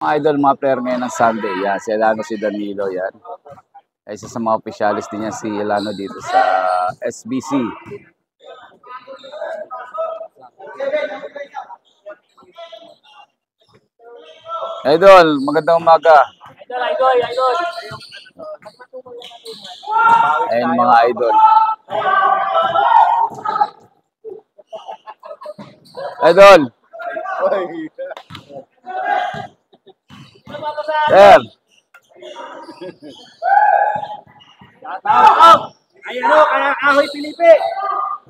Mga idol, mga player ngayon ng Sunday. Yan, si Elano, si Danilo, yan. Ay, isa sa mga opisyalis din yan, si Elano dito sa SBC. Idol, magandang umaga. Idol. Ayun mga idol. Idol. Sir. Ay ano, kaya Ahoy Pilipi.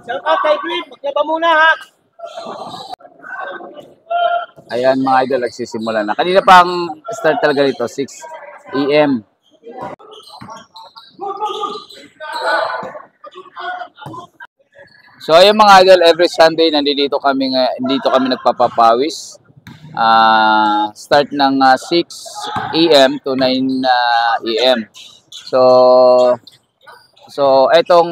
Shout out kay Green, maglaba muna ha. Ayan mga idol, nagsisimula na. Kanina pang start talaga dito, 6 AM. So ayun mga idol, every Sunday nandito kami nagpapapawis. Start ng 6 AM to 9 AM. So etong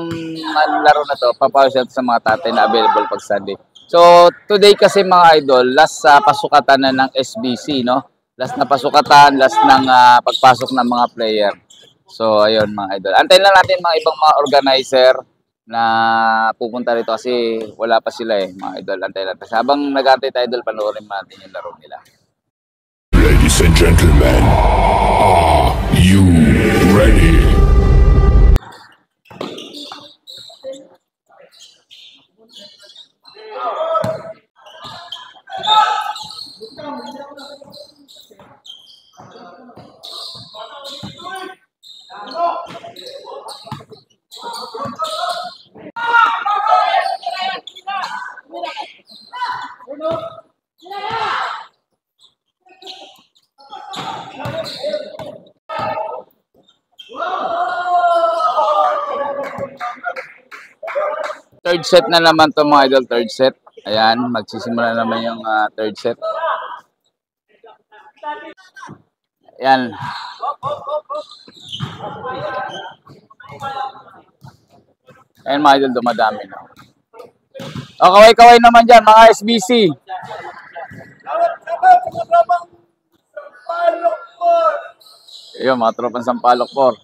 laro na to, papawis natin sa mga tatay na available pag Sunday. So today kasi mga idol, last pasukatan na ng SBC, no? Last na pasukatan, last ng pagpasok ng mga player. So ayun mga idol. Antayin lang natin mga ibang mga organizer na pupunta rito kasi wala pa sila mga idol. Antayin natin. Habang nag-antay tayo idol, panoorin natin yung laro nila. Ladies and gentlemen, are you ready? Third set na naman to mga idol, third set. Ayan, magsisimula naman yung third set. Ayan. Ayan mga idol, dumadami na. O, kaway-kaway naman dyan, mga SBC. Ayun, mga tropang Sampaloc 4.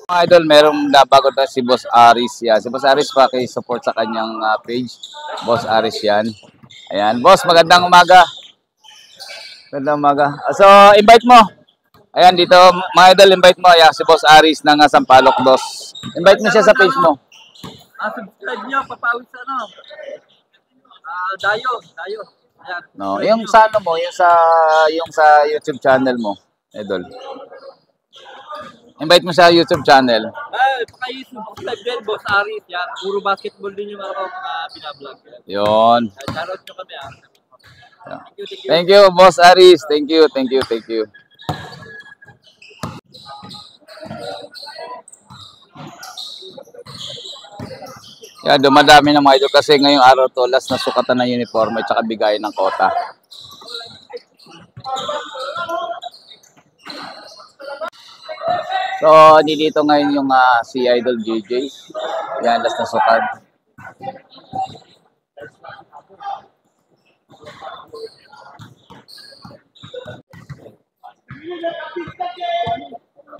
Mga idol, merong nabago na si Boss Aris yan. Si Boss Aris, paki-support sa kanyang page. Boss Aris yan. Ayan, boss, magandang umaga. Magandang umaga. So, invite mo. Ayan, dito, mga idol, invite mo. Ayan, si Boss Aris ng Sampaloc 2. Invite mo siya sa page mo. Subscribe niyo, papawis ano. Dayo. Ayan. No, yung sa ano mo, yung sa YouTube channel mo, idol. Invite mo sa YouTube channel. Paka-subscribe din, Boss Aris. Yan. Puro basketball din yung mga binablog. Yun. Shoutout nyo kami. Thank you, Boss Aris. Thank you. Yan, dumadami na mga idol kasi ngayong araw to, last na sukatan ng uniforme at saka bigay ng kota. So, dito ngayon yung si Idol JJ. Yan, last na sukat.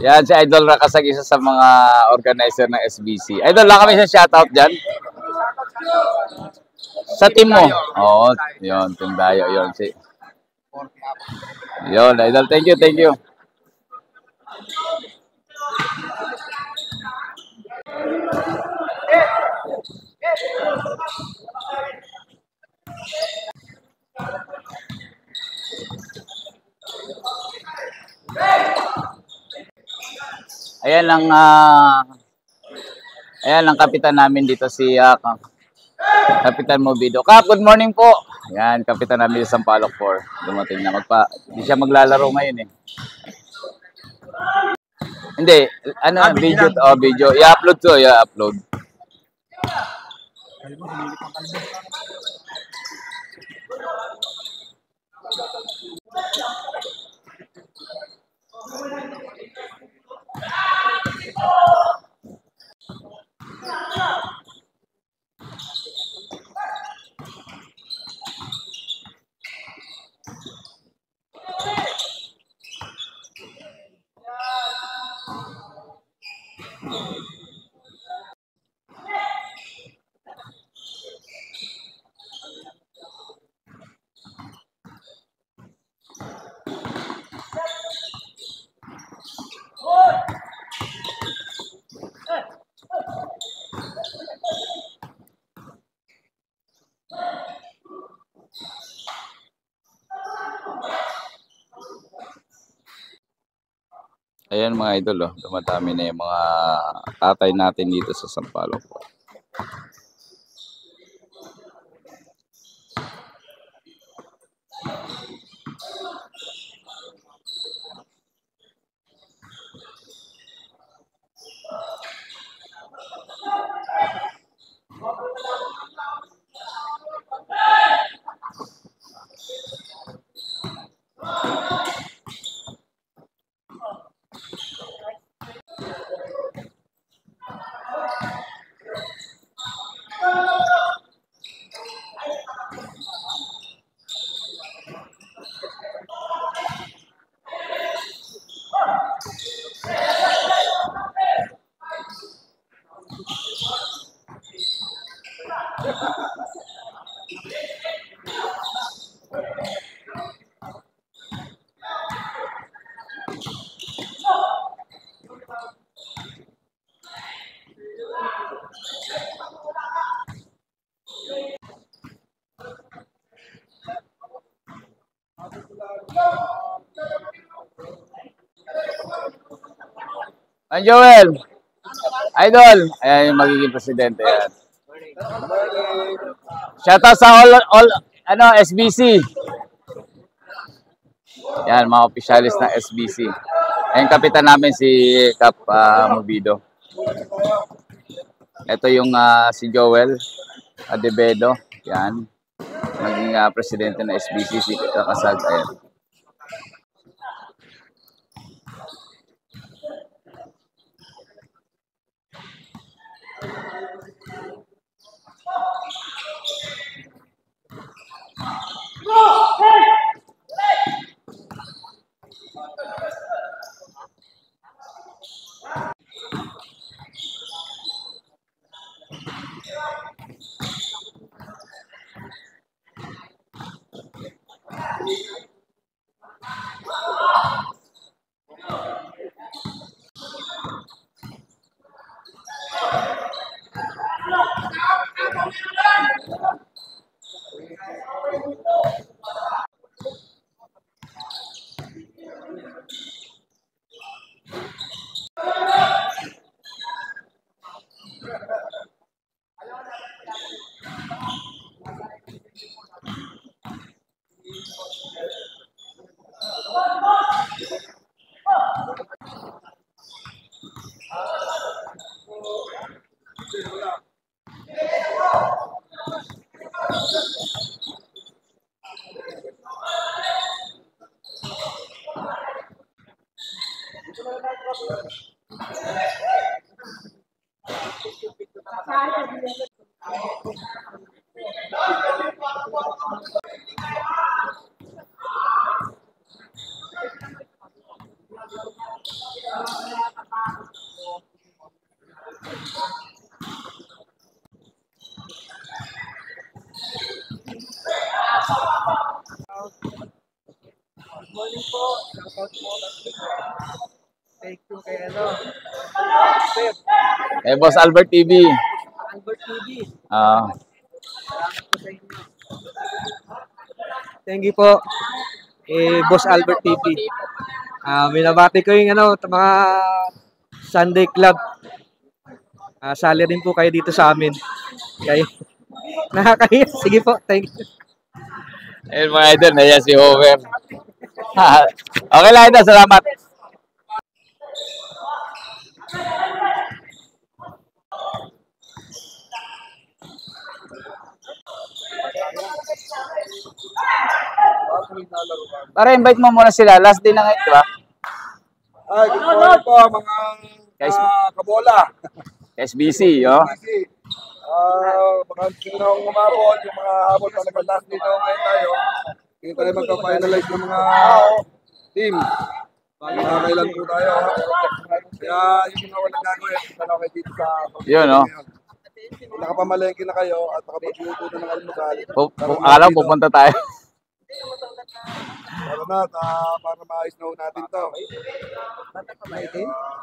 Yan, si Idol Rakasag, isa sa mga organizer ng SBC. Idol, lang kami sa shoutout dyan. Sa team mo. Oo, yun, Team Dayo. Yun, yun, Idol, thank you. Ayan ang kapitan namin dito, si Kapitan Mobido. Kap, good morning po. Ayan, kapitan namin sa Sampaloc 4. Dumating na. Hindi siya maglalaro ngayon Hindi, ano, video, video lang. video. I-upload to, i-upload. Ayan mga idol, oh. Dumadami na yung mga tatay natin dito sa Sampaloc. Joel, idol, ayan yung magiging presidente yan. Shoutout sa all SBC. Yan, mga opisyalis ng SBC. Ayun, kapitan namin si Cap Movido. Ito yung si Joel Adebedo. Yan, maging presidente ng SBC, si Kakasag. Ayan. Morning po. Shoutout po. Thank you kay Boss Albert TV. Albert TV. Ah. Salamat po sa inyo. Thank you po. Boss Albert TV. Minabati ko yung mga Sunday Club. Sali rin po kayo dito sa amin. Kaya nakakahiya. Sige po. Thank you. Ayun mga idol, naya si Homer. Okay lang ito, salamat. Para invite mo muna sila. Last day na ngayon, di ba? Ay, good morning po mga Guys. kabola. SBC, oh. Kasi, baka sino umabot, yung mga abot talaga last day na ngayon tayo. Hindi tayo magka-finalize ng mga team. Kailan po tayo. Kaya yung mga walang gagawin, punta na kayo dito sa... Yun, oh. Nakapamalengke na kayo at nakapagluto na ng almusal. Akala ko pupunta tayo. Para na, para maayos na ho natin to.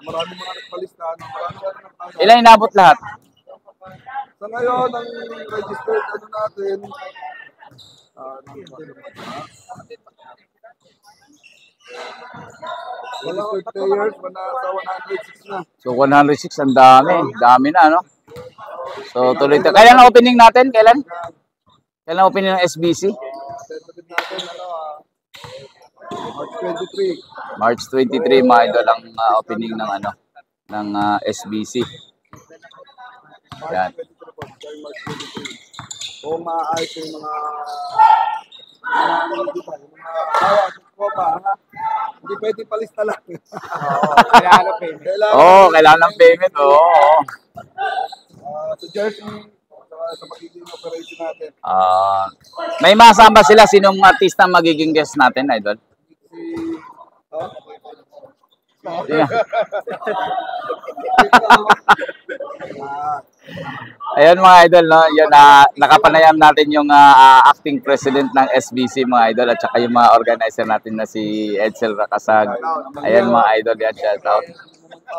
Maraming mga nagpalista. Ilan inabot lahat? Sa ngayon, ang registered ano natin, registered players, sa 106 na. So 106, ang dami. Dami na, no? So tuloy tayo. Kailan ang opening natin? Kailan? Kailan ang opening ng SBC? Tentative natin, March 23. March 23, mga idol, ang opening ng ano ng SBC. Yan. March 23. Kung maayos yung mga hindi pwede palista lang. Kailangan payment. Kailangan ng payment. Sa jersey, sa magiging operation natin. May masama sila, sinong artista magiging guest natin, idol? Yeah. Ayun mga idol, no? Yun, nakapanayam natin yung acting president ng SBC, mga idol, at saka yung mga organizer natin na si Edsel Rakasag. Ayan mga idol, yan, shout out.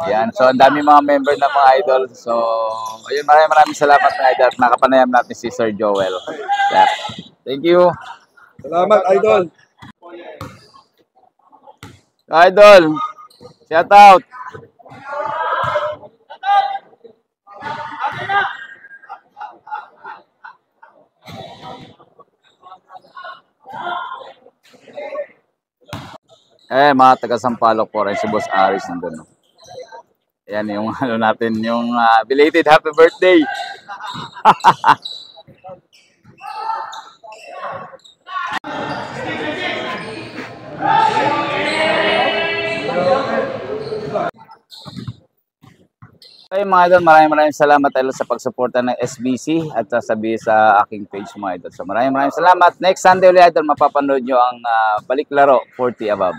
Yan, so ang dami mga member na mga idol. So, ayun, maraming salamat mga idol. Nakapanayam natin si Sir Joel. Yeah. Thank you. Salamat, idol. Idol, shout out. Mga taga Sampaloc po rin si Boss Aris nandun. Ayan yung ano natin, yung belated happy birthday. Ay mga idol, maraming salamat idol sa pagsuporta ng SBC at sasabihin sa aking page mga idol. So maraming salamat. Next Sunday ulit idol, mapapanood nyo ang Balik Laro 40 Above.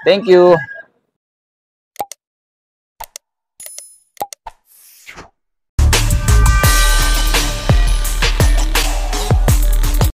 Thank you.